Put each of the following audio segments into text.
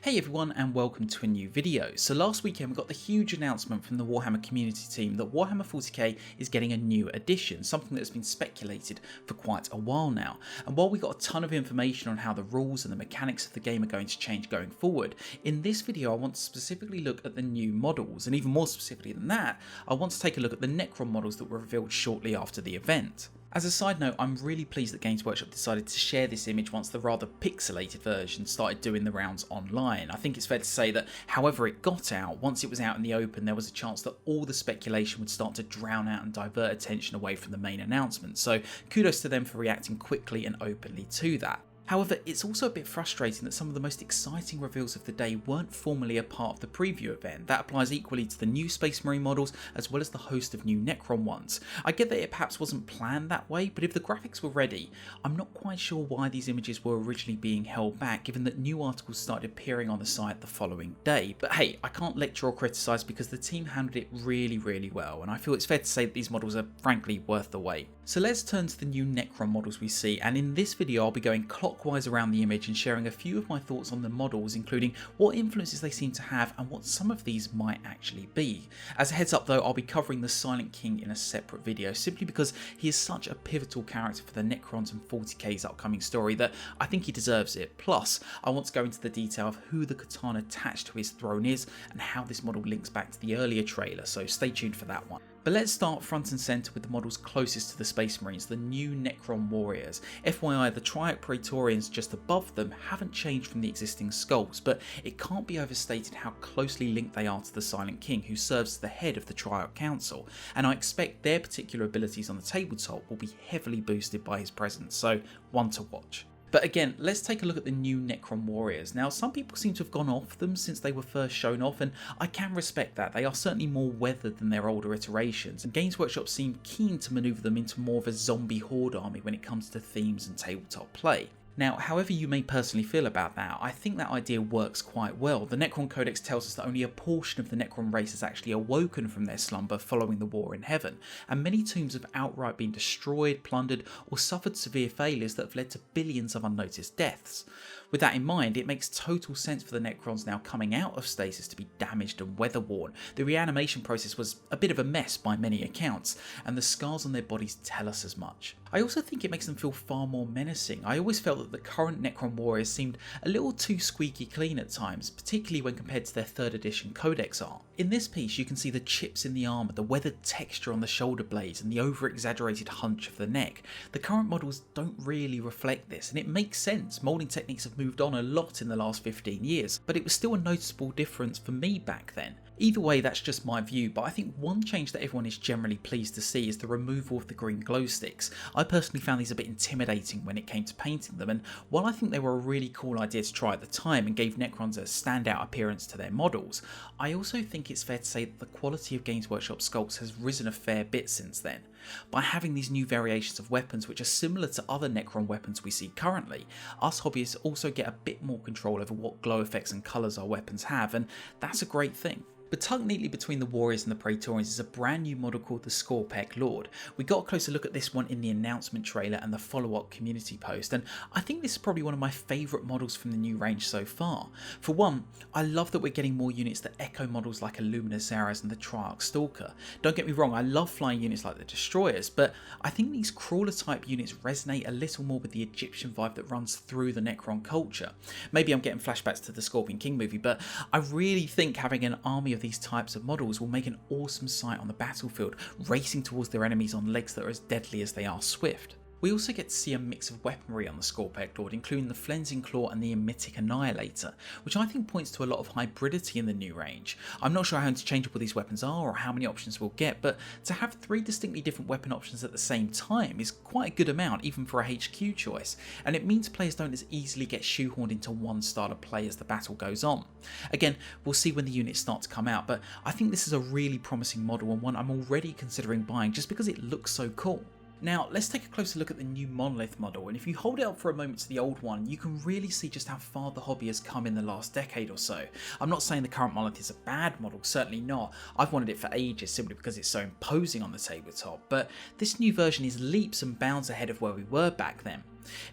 Hey everyone and welcome to a new video. So last weekend we got the huge announcement from the Warhammer community team that Warhammer 40k is getting a new edition, something that has been speculated for quite a while now. And while we got a ton of information on how the rules and the mechanics of the game are going to change going forward, in this video I want to specifically look at the new models, and even more specifically than that, I want to take a look at the Necron models that were revealed shortly after the event. As a side note, I'm really pleased that Games Workshop decided to share this image once the rather pixelated version started doing the rounds online. I think it's fair to say that however it got out, once it was out in the open, there was a chance that all the speculation would start to drown out and divert attention away from the main announcement. So kudos to them for reacting quickly and openly to that. However, it's also a bit frustrating that some of the most exciting reveals of the day weren't formally a part of the preview event. That applies equally to the new Space Marine models as well as the host of new Necron ones. I get that it perhaps wasn't planned that way, but if the graphics were ready, I'm not quite sure why these images were originally being held back, given that new articles started appearing on the site the following day. But hey, I can't lecture or criticise because the team handled it really well, and I feel it's fair to say that these models are frankly worth the wait. So let's turn to the new Necron models we see, and in this video I'll be going clockwise around the image and sharing a few of my thoughts on the models, including what influences they seem to have and what some of these might actually be. As a heads up though, I'll be covering the Silent King in a separate video, simply because he is such a pivotal character for the Necrons and 40k's upcoming story that I think he deserves it. Plus, I want to go into the detail of who the katana attached to his throne is and how this model links back to the earlier trailer, so stay tuned for that one. But let's start front and centre with the models closest to the Space Marines, the new Necron Warriors. FYI, the Triarch Praetorians just above them haven't changed from the existing sculpts, but it can't be overstated how closely linked they are to the Silent King, who serves as the head of the Triarch Council, and I expect their particular abilities on the tabletop will be heavily boosted by his presence, so one to watch. But again, let's take a look at the new Necron Warriors. Now, some people seem to have gone off them since they were first shown off, and I can respect that. They are certainly more weathered than their older iterations, and Games Workshop seem keen to manoeuvre them into more of a zombie horde army when it comes to themes and tabletop play. Now, however you may personally feel about that, I think that idea works quite well. The Necron Codex tells us that only a portion of the Necron race has actually awoken from their slumber following the war in heaven, and many tombs have outright been destroyed, plundered, or suffered severe failures that have led to billions of unnoticed deaths. With that in mind, it makes total sense for the Necrons now coming out of stasis to be damaged and weather-worn. The reanimation process was a bit of a mess by many accounts, and the scars on their bodies tell us as much. I also think it makes them feel far more menacing. I always felt that the current Necron Warriors seemed a little too squeaky clean at times, particularly when compared to their 3rd edition Codex art. In this piece you can see the chips in the armour, the weathered texture on the shoulder blades, and the over-exaggerated hunch of the neck. The current models don't really reflect this, and it makes sense. Moulding techniques have moved on a lot in the last 15 years, but it was still a noticeable difference for me back then. Either way, that's just my view, but I think one change that everyone is generally pleased to see is the removal of the green glow sticks. I personally found these a bit intimidating when it came to painting them, and while I think they were a really cool idea to try at the time and gave Necrons a standout appearance to their models, I also think it's fair to say that the quality of Games Workshop sculpts has risen a fair bit since then. By having these new variations of weapons which are similar to other Necron weapons we see currently, us hobbyists also get a bit more control over what glow effects and colours our weapons have, and that's a great thing. But tucked neatly between the Warriors and the Praetorians is a brand new model called the Scorpek Lord. We got a closer look at this one in the announcement trailer and the follow-up community post, and I think this is probably one of my favourite models from the new range so far. For one, I love that we're getting more units that echo models like Illuminus Zaraz and the Triarch Stalker. Don't get me wrong, I love flying units like the Destroyers, but I think these crawler type units resonate a little more with the Egyptian vibe that runs through the Necron culture. Maybe I'm getting flashbacks to the Scorpion King movie, but I really think having an army of these types of models will make an awesome sight on the battlefield, racing towards their enemies on legs that are as deadly as they are swift. We also get to see a mix of weaponry on the Scorpek Lord, including the Flensing Claw and the Emetic Annihilator, which I think points to a lot of hybridity in the new range. I'm not sure how interchangeable these weapons are or how many options we'll get, but to have 3 distinctly different weapon options at the same time is quite a good amount, even for a HQ choice, and it means players don't as easily get shoehorned into one style of play as the battle goes on. Again, we'll see when the units start to come out, but I think this is a really promising model and one I'm already considering buying just because it looks so cool. Now, let's take a closer look at the new Monolith model, and if you hold it up for a moment to the old one, you can really see just how far the hobby has come in the last decade or so. I'm not saying the current Monolith is a bad model, certainly not. I've wanted it for ages simply because it's so imposing on the tabletop, but this new version is leaps and bounds ahead of where we were back then.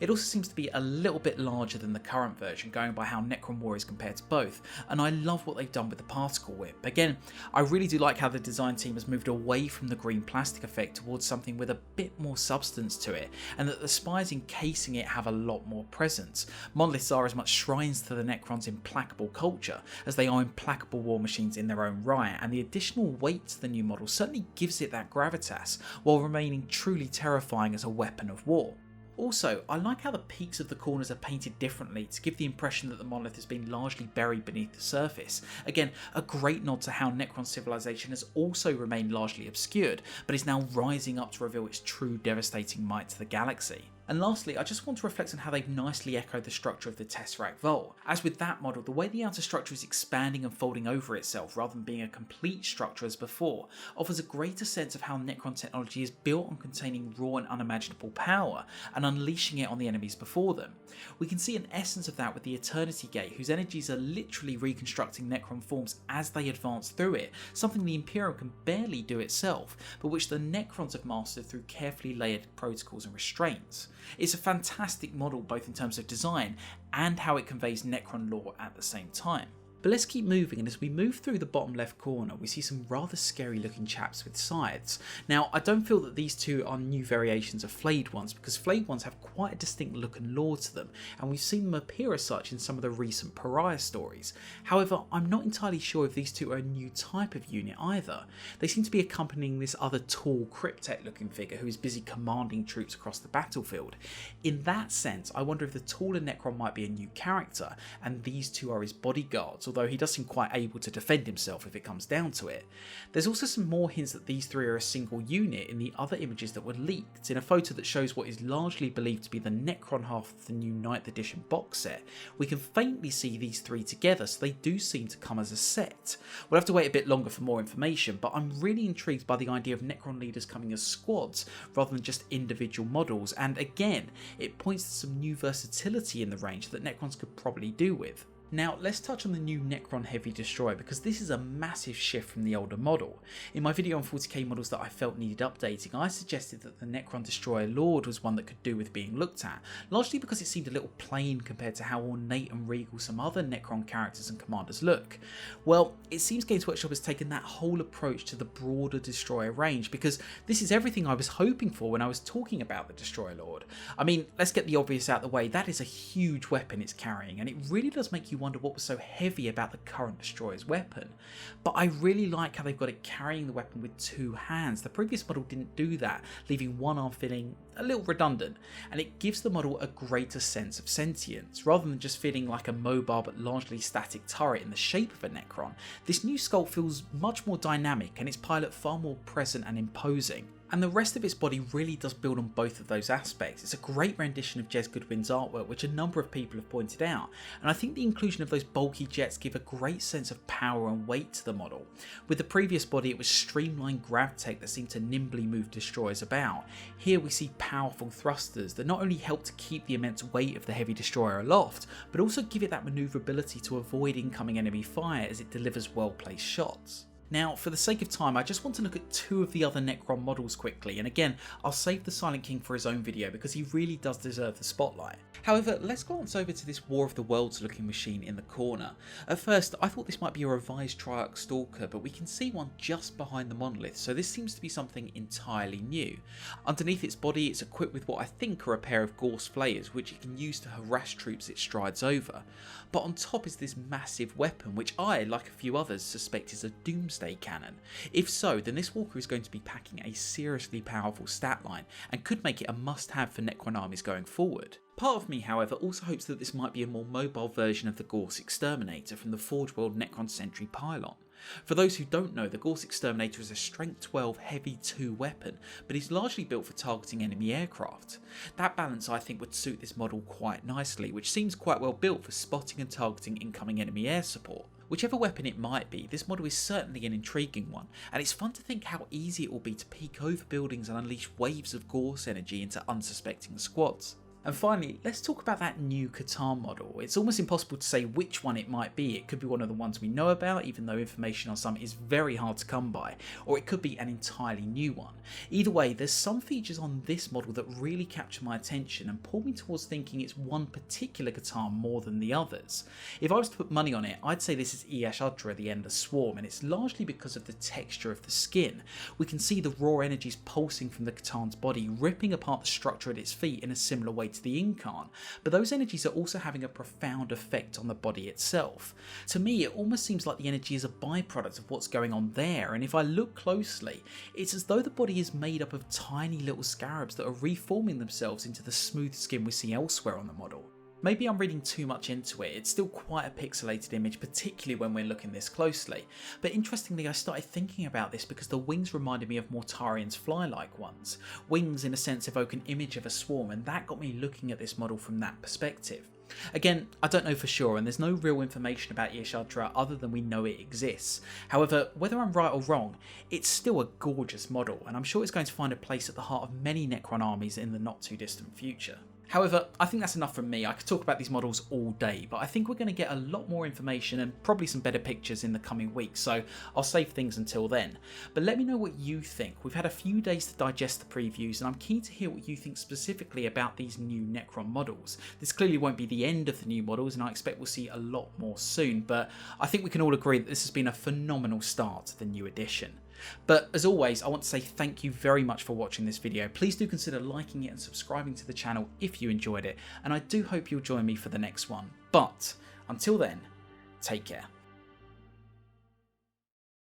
It also seems to be a little bit larger than the current version, going by how Necron Warriors compare to both, and I love what they've done with the particle whip. Again, I really do like how the design team has moved away from the green plastic effect towards something with a bit more substance to it, and that the spires encasing it have a lot more presence. Monoliths are as much shrines to the Necrons' implacable culture as they are implacable war machines in their own right, and the additional weight to the new model certainly gives it that gravitas, while remaining truly terrifying as a weapon of war. Also, I like how the peaks of the corners are painted differently to give the impression that the monolith has been largely buried beneath the surface. Again, a great nod to how Necron civilization has also remained largely obscured, but is now rising up to reveal its true devastating might to the galaxy. And lastly, I just want to reflect on how they've nicely echoed the structure of the Tesseract Vault. As with that model, the way the outer structure is expanding and folding over itself rather than being a complete structure as before, offers a greater sense of how Necron technology is built on containing raw and unimaginable power and unleashing it on the enemies before them. We can see an essence of that with the Eternity Gate, whose energies are literally reconstructing Necron forms as they advance through it, something the Imperium can barely do itself, but which the Necrons have mastered through carefully layered protocols and restraints. It's a fantastic model both in terms of design and how it conveys Necron lore at the same time. But let's keep moving, and as we move through the bottom left corner, we see some rather scary looking chaps with scythes. Now, I don't feel that these two are new variations of flayed ones, because flayed ones have quite a distinct look and lore to them, and we've seen them appear as such in some of the recent Pariah stories. However, I'm not entirely sure if these two are a new type of unit either. They seem to be accompanying this other tall cryptek looking figure who is busy commanding troops across the battlefield. In that sense, I wonder if the taller Necron might be a new character, and these two are his bodyguards, although he does seem quite able to defend himself if it comes down to it. There's also some more hints that these three are a single unit in the other images that were leaked. In a photo that shows what is largely believed to be the Necron half of the new 9th edition box set, we can faintly see these three together, so they do seem to come as a set. We'll have to wait a bit longer for more information, but I'm really intrigued by the idea of Necron leaders coming as squads rather than just individual models, and again, it points to some new versatility in the range that Necrons could probably do with. Now, let's touch on the new Necron Heavy Destroyer, because this is a massive shift from the older model. In my video on 40k models that I felt needed updating, I suggested that the Necron Destroyer Lord was one that could do with being looked at, largely because it seemed a little plain compared to how ornate and regal some other Necron characters and commanders look. Well, it seems Games Workshop has taken that whole approach to the broader Destroyer range, because this is everything I was hoping for when I was talking about the Destroyer Lord. I mean, let's get the obvious out of the way, that is a huge weapon it's carrying, and it really does make you wonder what was so heavy about the current Destroyer's weapon. But I really like how they've got it carrying the weapon with two hands. The previous model didn't do that, leaving one arm feeling a little redundant, and it gives the model a greater sense of sentience. Rather than just feeling like a mobile but largely static turret in the shape of a Necron, this new sculpt feels much more dynamic and its pilot far more present and imposing. And the rest of its body really does build on both of those aspects. It's a great rendition of Jez Goodwin's artwork, which a number of people have pointed out, and I think the inclusion of those bulky jets give a great sense of power and weight to the model. With the previous body, it was streamlined gravtech that seemed to nimbly move destroyers about. Here we see powerful thrusters that not only help to keep the immense weight of the heavy destroyer aloft, but also give it that manoeuvrability to avoid incoming enemy fire as it delivers well-placed shots. Now, for the sake of time, I just want to look at two of the other Necron models quickly, and again, I'll save the Silent King for his own video because he really does deserve the spotlight. However, let's glance over to this War of the Worlds looking machine in the corner. At first, I thought this might be a revised Triarch Stalker, but we can see one just behind the Monolith, so this seems to be something entirely new. Underneath its body, it's equipped with what I think are a pair of Gorse Flayers, which it can use to harass troops it strides over. But on top is this massive weapon, which I, like a few others, suspect is a Doomsday Cannon. If so, then this walker is going to be packing a seriously powerful stat line and could make it a must-have for Necron armies going forward. Part of me, however, also hopes that this might be a more mobile version of the Gorse Exterminator from the Forge World Necron Sentry Pylon. For those who don't know, the Gorse Exterminator is a Strength 12 Heavy 2 weapon, but is largely built for targeting enemy aircraft. That balance I think would suit this model quite nicely, which seems quite well built for spotting and targeting incoming enemy air support. Whichever weapon it might be, this model is certainly an intriguing one, and it's fun to think how easy it will be to peek over buildings and unleash waves of Gorse energy into unsuspecting squads. And finally, let's talk about that new Catan model. It's almost impossible to say which one it might be. It could be one of the ones we know about, even though information on some is very hard to come by, or it could be an entirely new one. Either way, there's some features on this model that really capture my attention and pull me towards thinking it's one particular Catan more than the others. If I was to put money on it, I'd say this is Iyashdra, the Endless Swarm, and it's largely because of the texture of the skin. We can see the raw energies pulsing from the Catan's body, ripping apart the structure at its feet in a similar way to the Incarn, but those energies are also having a profound effect on the body itself. To me, it almost seems like the energy is a byproduct of what's going on there, and if I look closely, it's as though the body is made up of tiny little scarabs that are reforming themselves into the smooth skin we see elsewhere on the model. Maybe I'm reading too much into it, it's still quite a pixelated image, particularly when we're looking this closely. But interestingly, I started thinking about this because the wings reminded me of Mortarian's fly-like ones. Wings in a sense evoke an image of a swarm, and that got me looking at this model from that perspective. Again, I don't know for sure, and there's no real information about Iyashdra other than we know it exists. However, whether I'm right or wrong, it's still a gorgeous model, and I'm sure it's going to find a place at the heart of many Necron armies in the not too distant future. However, I think that's enough from me. I could talk about these models all day, but I think we're going to get a lot more information and probably some better pictures in the coming weeks, so I'll save things until then. But let me know what you think. We've had a few days to digest the previews, and I'm keen to hear what you think specifically about these new Necron models. This clearly won't be the end of the new models, and I expect we'll see a lot more soon, but I think we can all agree that this has been a phenomenal start to the new edition. But as always, I want to say thank you very much for watching this video. Please do consider liking it and subscribing to the channel if you enjoyed it, and I do hope you'll join me for the next one. But until then, take care.